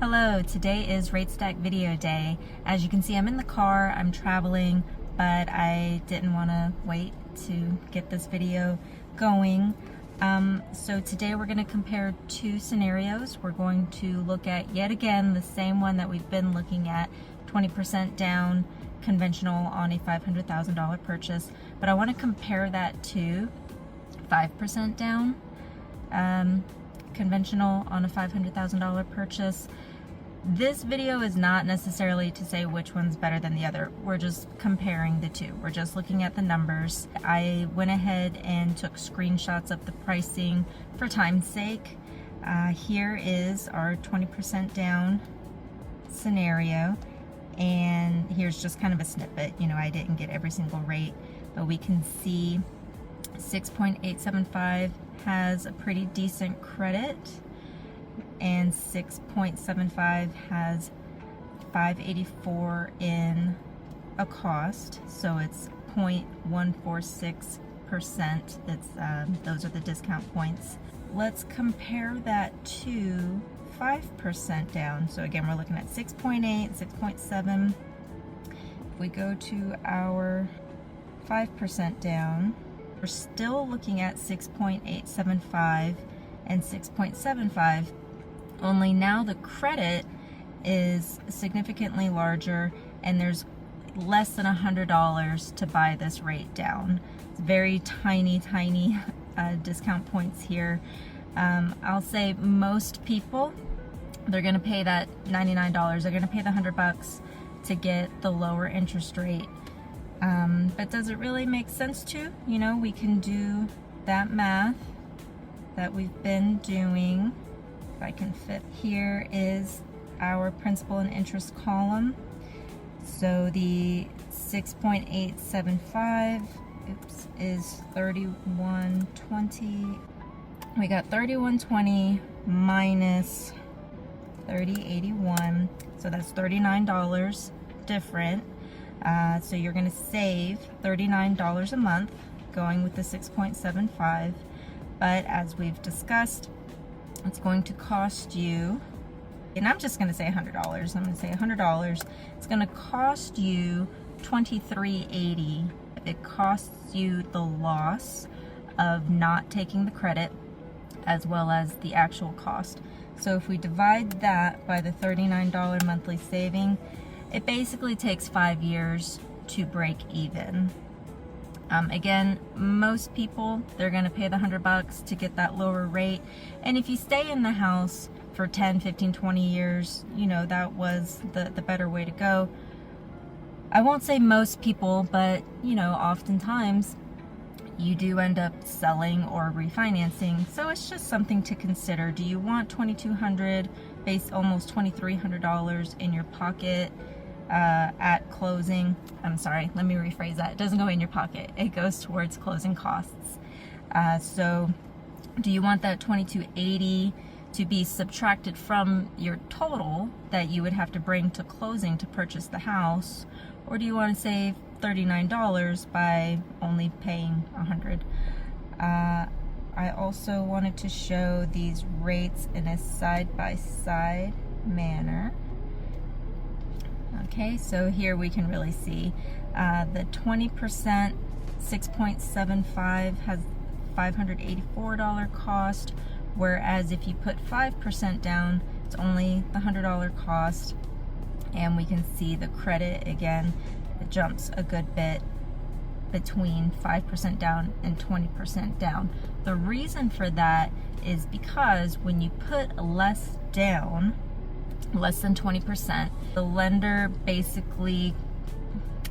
Hello, today is Rate Stack video day. As you can see, I'm in the car, I'm traveling, but I didn't want to wait to get this video going. So today we're going to compare two scenarios. We're going to look at, yet again, the same one that we've been looking at, 20% down, conventional on a $500,000 purchase, but I want to compare that to 5% down, conventional on a $500,000 purchase. This video is not necessarily to say which one's better than the other. We're just comparing the two. We're just looking at the numbers. I went ahead and took screenshots of the pricing for time's sake. Here is our 20% down scenario, and here's just kind of a snippet. You know, I didn't get every single rate, but we can see 6.875 has a pretty decent credit, and 6.75 has $584 in a cost, so it's 0.146%. It's those are the discount points. Let's compare that to 5% down. So again, we're looking at 6.8, 6.7. If we go to our 5% down, we're still looking at 6.875 and 6.75, only now the credit is significantly larger and there's less than $100 to buy this rate down. It's very tiny discount points here. I'll say most people, they're gonna pay that $99, they're gonna pay the $100 to get the lower interest rate. But does it really make sense to? You know, we can do that math that we've been doing. If I can fit, here is our principal and interest column. So the 6.875 is 3120. We got 3120 minus 3081, so that's $39 different. So you're going to save $39 a month going with the 6.75, but as we've discussed, it's going to cost you, and I'm just going to say $100. I'm going to say $100. It's going to cost you $23.80. It costs you the loss of not taking the credit as well as the actual cost. So if we divide that by the $39 monthly saving, it basically takes 5 years to break even. Again, most people, they're gonna pay the $100 to get that lower rate. And if you stay in the house for 10, 15, 20 years, you know, that was the better way to go. I won't say most people, but you know, oftentimes you do end up selling or refinancing. So it's just something to consider. Do you want $2,200, almost $2,300 in your pocket at closing? I'm sorry, let me rephrase that. It doesn't go in your pocket, it goes towards closing costs. So do you want that $2,280 to be subtracted from your total that you would have to bring to closing to purchase the house, or do you want to save $39 by only paying $100? I also wanted to show these rates in a side-by-side manner. Okay, so here we can really see the 20%, 6.75 has $584 cost, whereas if you put 5% down, it's only the $100 cost. And we can see the credit again, it jumps a good bit between 5% down and 20% down. The reason for that is because when you put less down, less than 20%, the lender basically,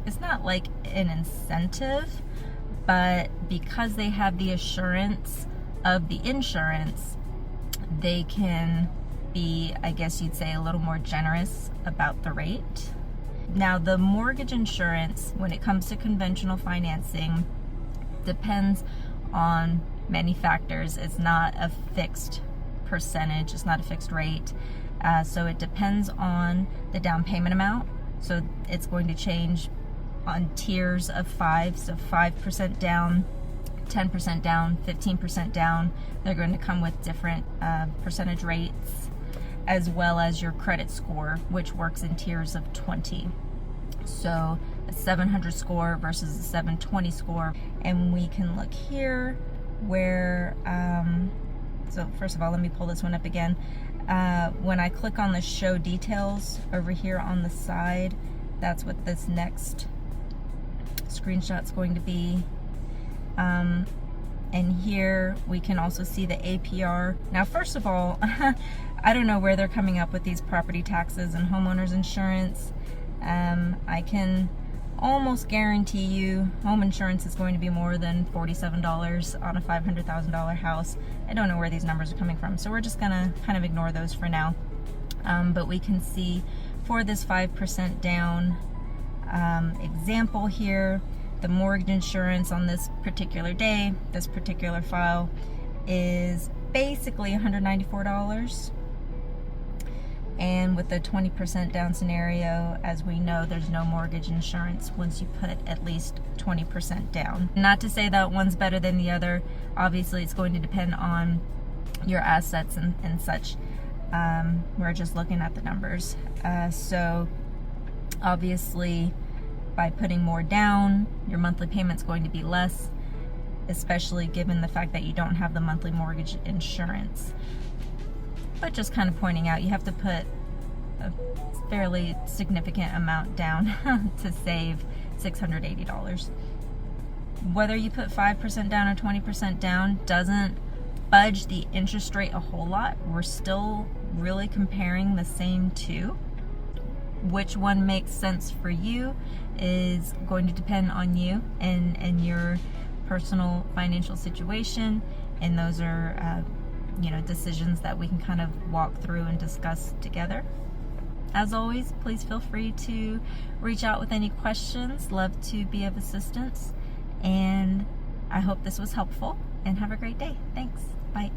it's not like an incentive, but because they have the assurance of the insurance, they can be, I guess you'd say, a little more generous about the rate. Now, the mortgage insurance, when it comes to conventional financing, depends on many factors. It's not a fixed percentage, it's not a fixed rate. So it depends on the down payment amount. So it's going to change on tiers of 5. So 5% down, 10% down, 15% down. They're going to come with different percentage rates. as well as your credit score, which works in tiers of 20. So a 700 score versus a 720 score. And we can look here where, so first of all, let me pull this one up again. When I click on the show details over here on the side, that's what this next screenshot's going to be. And here we can also see the APR. Now, first of all, I don't know where they're coming up with these property taxes and homeowners insurance. I can almost guarantee you home insurance is going to be more than $47 on a $500,000 house. I don't know where these numbers are coming from, so we're just gonna kind of ignore those for now. But we can see for this 5% down example here, the mortgage insurance on this particular day, this particular file, is basically $194. And with the 20% down scenario, as we know, there's no mortgage insurance once you put at least 20% down. Not to say that one's better than the other. Obviously, it's going to depend on your assets and such. We're just looking at the numbers. So obviously, by putting more down, your monthly payment's going to be less, especially given the fact that you don't have the monthly mortgage insurance. But just kind of pointing out, you have to put a fairly significant amount down to save $680. Whether you put 5% down or 20% down doesn't budge the interest rate a whole lot. We're still really comparing the same two. Which one makes sense for you is going to depend on you and your personal financial situation, and those are decisions that we can kind of walk through and discuss together. As always, please feel free to reach out with any questions. Love to be of assistance, and I hope this was helpful, and have a great day. Thanks. Bye.